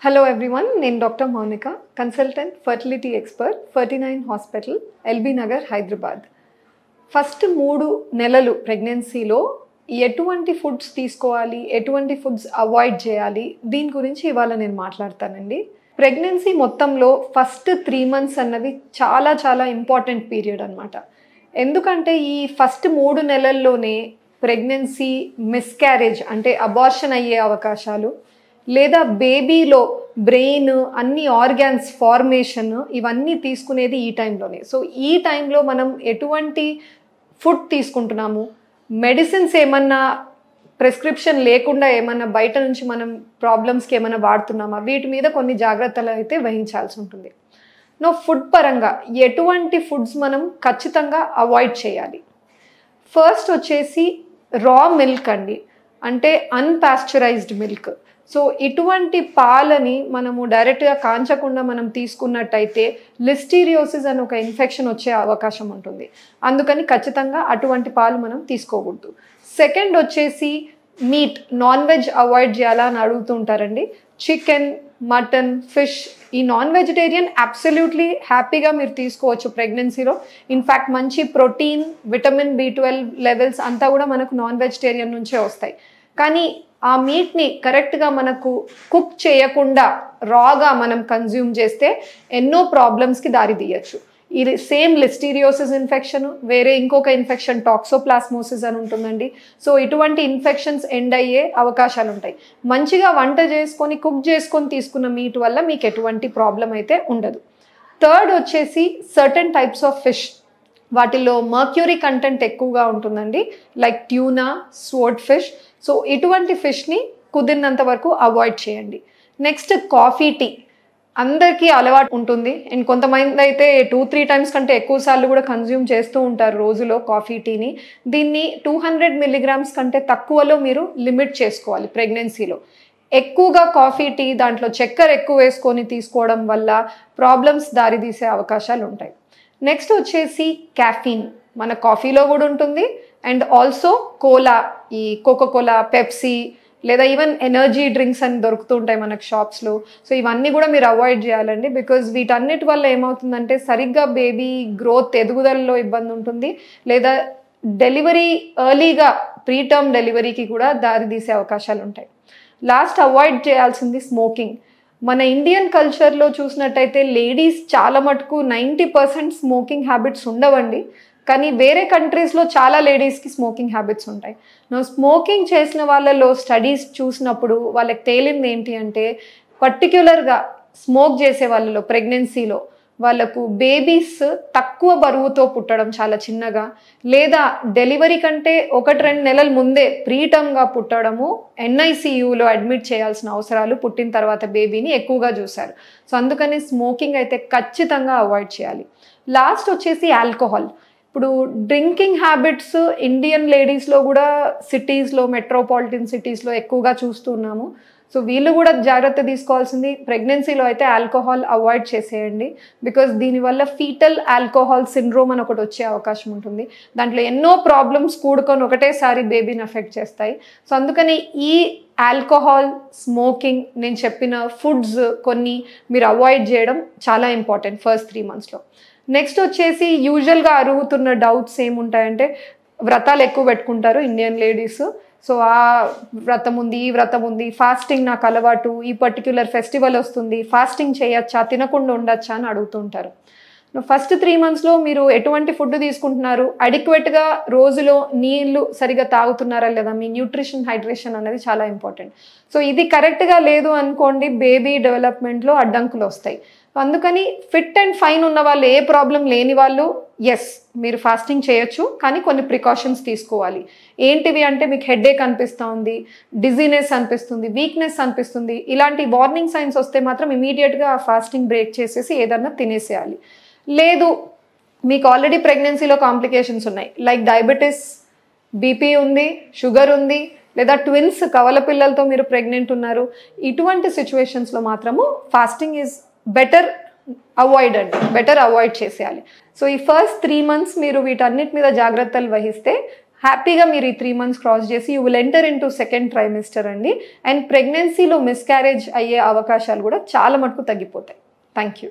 Hello everyone, నేను doctor Mounika, consultant fertility expert 39 hospital LB Nagar Hyderabad. First 3 నెలలు ప్రెగ్నెన్సీలో ఎటువంటి ఫుడ్స్ తీసుకోవాలి, ఎటువంటి ఫుడ్స్ అవాయిడ్ చేయాలి, దీని గురించి ఇవాళ నేను మాట్లాడతానండి. ప్రెగ్నెన్సీ మొత్తంలో ఫస్ట్ 3 మంత్స్ అన్నది చాలా చాలా ఇంపార్టెంట్ పీరియడ్ అనమాట. ఎందుకంటే ఈ ఫస్ట్ 3 నెలల్లోనే ప్రెగ్నెన్సీ మిస్క్యారేజ్ అంటే అబార్షన్ అయ్యే అవకాశాలు, లేదా బేబీలో బ్రెయిన్ అన్ని ఆర్గాన్స్ ఫార్మేషన్ ఇవన్నీ తీసుకునేది ఈ టైంలోనే. సో ఈ టైంలో మనం ఎటువంటి ఫుడ్ తీసుకుంటున్నాము, మెడిసిన్స్ ఏమన్నా ప్రిస్క్రిప్షన్ లేకుండా ఏమన్నా బయట నుంచి మనం ప్రాబ్లమ్స్కి ఏమైనా వాడుతున్నామా, వీటి మీద కొన్ని జాగ్రత్తలు అయితే వహించాల్సి ఉంటుంది. ఫుడ్ పరంగా ఎటువంటి ఫుడ్స్ మనం ఖచ్చితంగా అవాయిడ్ చేయాలి. ఫస్ట్ వచ్చేసి రా మిల్క్ అండి, అంటే అన్పాస్చరైజ్డ్ మిల్క్. సో ఇటువంటి పాలని మనము డైరెక్ట్గా కాంచకుండా మనం తీసుకున్నట్టయితే లిస్టీరియోసిస్ అని ఒక ఇన్ఫెక్షన్ వచ్చే అవకాశం ఉంటుంది. అందుకని ఖచ్చితంగా అటువంటి పాలు మనం తీసుకోకూడదు. సెకండ్ వచ్చేసి మీట్, నాన్ వెజ్ అవాయిడ్ చేయాలా అని అడుగుతుంటారండి. చికెన్, మటన్, ఫిష్, ఈ నాన్ వెజిటేరియన్ అబ్సల్యూట్లీ హ్యాపీగా మీరు తీసుకోవచ్చు ప్రెగ్నెన్సీలో. ఇన్ఫ్యాక్ట్ మంచి ప్రోటీన్, విటమిన్ B12 లెవెల్స్ అంతా కూడా మనకు నాన్ వెజిటేరియన్ నుంచే వస్తాయి. కానీ ఆ మీట్ని కరెక్ట్గా మనకు కుక్ చేయకుండా రాగా మనం కన్జ్యూమ్ చేస్తే ఎన్నో ప్రాబ్లమ్స్కి దారి తీయచ్చు. ఇది సేమ్ లిస్టీరియోసిస్ ఇన్ఫెక్షన్, వేరే ఇంకొక ఇన్ఫెక్షన్ టాక్సోప్లాస్మోసిస్ అని ఉంటుందండి. సో ఇటువంటి ఇన్ఫెక్షన్స్ ఎండ్ అయ్యే అవకాశాలు ఉంటాయి. మంచిగా వంట చేసుకొని కుక్ చేసుకొని తీసుకున్న మీట్ వల్ల మీకు ఎటువంటి ప్రాబ్లం అయితే ఉండదు. థర్డ్ వచ్చేసి సర్టన్ టైప్స్ ఆఫ్ ఫిష్, వాటిల్లో మర్క్యూరీ కంటెంట్ ఎక్కువగా ఉంటుందండి, like tuna, sword fish. So ఇటువంటి ఫిష్ని కుదిరినంత వరకు అవాయిడ్ చేయండి. నెక్స్ట్ కాఫీ, టీ అందరికీ అలవాటు ఉంటుంది. అండ్ కొంతమంది అయితే 2-3 టైమ్స్ కంటే ఎక్కువ సార్లు కూడా కన్జ్యూమ్ చేస్తూ ఉంటారు రోజులో కాఫీ, టీని. దీన్ని 200 మిల్లీగ్రామ్స్ కంటే తక్కువలో మీరు లిమిట్ చేసుకోవాలి ప్రెగ్నెన్సీలో. ఎక్కువగా కాఫీ, టీ దాంట్లో చక్కెర ఎక్కువ వేసుకొని తీసుకోవడం వల్ల ప్రాబ్లమ్స్ దారితీసే అవకాశాలు ఉంటాయి. నెక్స్ట్ వచ్చేసి క్యాఫీన్, మన కాఫీలో కూడా ఉంటుంది. అండ్ ఆల్సో కోలా, ఈ కోకోకోలా, పెప్సీ, లేదా ఈవెన్ ఎనర్జీ డ్రింక్స్ అని దొరుకుతుంటాయి మనకు షాప్స్లో. సో ఇవన్నీ కూడా మీరు అవాయిడ్ చేయాలండి. బికాజ్ వీటన్నిటి వల్ల ఏమవుతుందంటే సరిగ్గా బేబీ గ్రోత్, ఎదుగుదలలో ఇబ్బంది ఉంటుంది, లేదా డెలివరీ ఎర్లీగా ప్రీటర్మ్ డెలివరీకి కూడా దారి తీసే అవకాశాలు ఉంటాయి. లాస్ట్ అవాయిడ్ చేయాల్సింది స్మోకింగ్. మన ఇండియన్ కల్చర్లో చూసినట్టయితే లేడీస్ చాలా మటుకు 90% స్మోకింగ్ హ్యాబిట్స్ ఉండవండి. కానీ వేరే కంట్రీస్లో చాలా లేడీస్కి స్మోకింగ్ హ్యాబిట్స్ ఉంటాయి. స్మోకింగ్ చేసిన వాళ్ళలో స్టడీస్ చూసినప్పుడు వాళ్ళకి తేలింది ఏంటి అంటే, పర్టిక్యులర్గా స్మోక్ చేసే వాళ్ళలో ప్రెగ్నెన్సీలో వాళ్ళకు బేబీస్ తక్కువ బరువుతో పుట్టడం, చాలా చిన్నగా, లేదా డెలివరీ కంటే 1-2 నెలల ముందే ప్రీటర్మ్గా పుట్టడము, NICUలో అడ్మిట్ చేయాల్సిన అవసరాలు పుట్టిన తర్వాత బేబీని ఎక్కువగా చూశారు. సో అందుకని స్మోకింగ్ అయితే ఖచ్చితంగా అవాయిడ్ చేయాలి. లాస్ట్ వచ్చేసి ఆల్కహాల్. ఇప్పుడు డ్రింకింగ్ హ్యాబిట్స్ ఇండియన్ లేడీస్లో కూడా సిటీస్లో, మెట్రోపాలిటన్ సిటీస్లో ఎక్కువగా చూస్తున్నాము. సో వీళ్ళు కూడా జాగ్రత్త తీసుకోవాల్సింది, ప్రెగ్నెన్సీలో అయితే ఆల్కహాల్ అవాయిడ్ చేసేయండి. బికాజ్ దీనివల్ల ఫీటల్ ఆల్కహాల్ సిండ్రోమ్ అని ఒకటి వచ్చే అవకాశం ఉంటుంది. దాంట్లో ఎన్నో ప్రాబ్లమ్స్ కూడుకొని ఒకటేసారి బేబీని అఫెక్ట్ చేస్తాయి. సో అందుకని ఈ ఆల్కహాల్, స్మోకింగ్, నేను చెప్పిన ఫుడ్స్ కొన్ని మీరు అవాయిడ్ చేయడం చాలా ఇంపార్టెంట్ ఫస్ట్ 3 మంత్స్లో. నెక్స్ట్ వచ్చేసి యూజువల్గా అరుగుతున్న డౌట్స్ ఏముంటాయంటే, వ్రతాలు ఎక్కువ పెట్టుకుంటారు ఇండియన్ లేడీస్. సో ఆ వ్రతం ఉంది, ఈ వ్రతం ఉంది, ఫాస్టింగ్ నాకు అలవాటు, ఈ పర్టిక్యులర్ ఫెస్టివల్ వస్తుంది, ఫాస్టింగ్ చేయొచ్చా, తినకుండా ఉండొచ్చా అని అడుగుతుంటారు. ఫస్ట్ 3 మంత్స్లో మీరు ఎటువంటి ఫుడ్ తీసుకుంటున్నారు, అడిక్వేట్గా రోజులో నీళ్ళు సరిగా తాగుతున్నారా లేదా, మీ న్యూట్రిషన్, హైడ్రేషన్ అనేది చాలా ఇంపార్టెంట్. సో ఇది కరెక్ట్గా లేదు అనుకోండి, బేబీ డెవలప్మెంట్లో అడ్డంకులు వస్తాయి. అందుకని ఫిట్ అండ్ ఫైన్ ఉన్న వాళ్ళు, ఏ ప్రాబ్లం లేని వాళ్ళు, ఎస్ మీరు ఫాస్టింగ్ చేయొచ్చు, కానీ కొన్ని ప్రికాషన్స్ తీసుకోవాలి. ఏంటివి అంటే, మీకు హెడేక్ అనిపిస్తూ ఉంది, డిజీనెస్ అనిపిస్తుంది, వీక్నెస్ అనిపిస్తుంది, ఇలాంటి వార్నింగ్ సైన్స్ వస్తే మాత్రం ఇమీడియట్గా ఆ ఫాస్టింగ్ బ్రేక్ చేసేసి ఏదన్నా తినేసేయాలి. లేదు మీకు ఆల్రెడీ ప్రెగ్నెన్సీలో కాంప్లికేషన్స్ ఉన్నాయి, లైక్ డయాబెటీస్, బీపీ ఉంది, షుగర్ ఉంది, లేదా ట్విన్స్, కవల పిల్లలతో మీరు ప్రెగ్నెంట్ ఉన్నారు, ఇటువంటి సిచ్యువేషన్స్లో మాత్రము ఫాస్టింగ్ ఈజ్ బెటర్ అవాయిడ్ చేసేయాలి. సో ఈ ఫస్ట్ 3 మంత్స్ మీరు వీటన్నిటి మీద జాగ్రత్తలు వహిస్తే హ్యాపీగా మీరు ఈ 3 months క్రాస్ చేసి you will enter in to second trimester అండి. అండ్ ప్రెగ్నెన్సీలో మిస్క్యారేజ్ అయ్యే అవకాశాలు కూడా చాలా మటుకు తగ్గిపోతాయి. Thank you.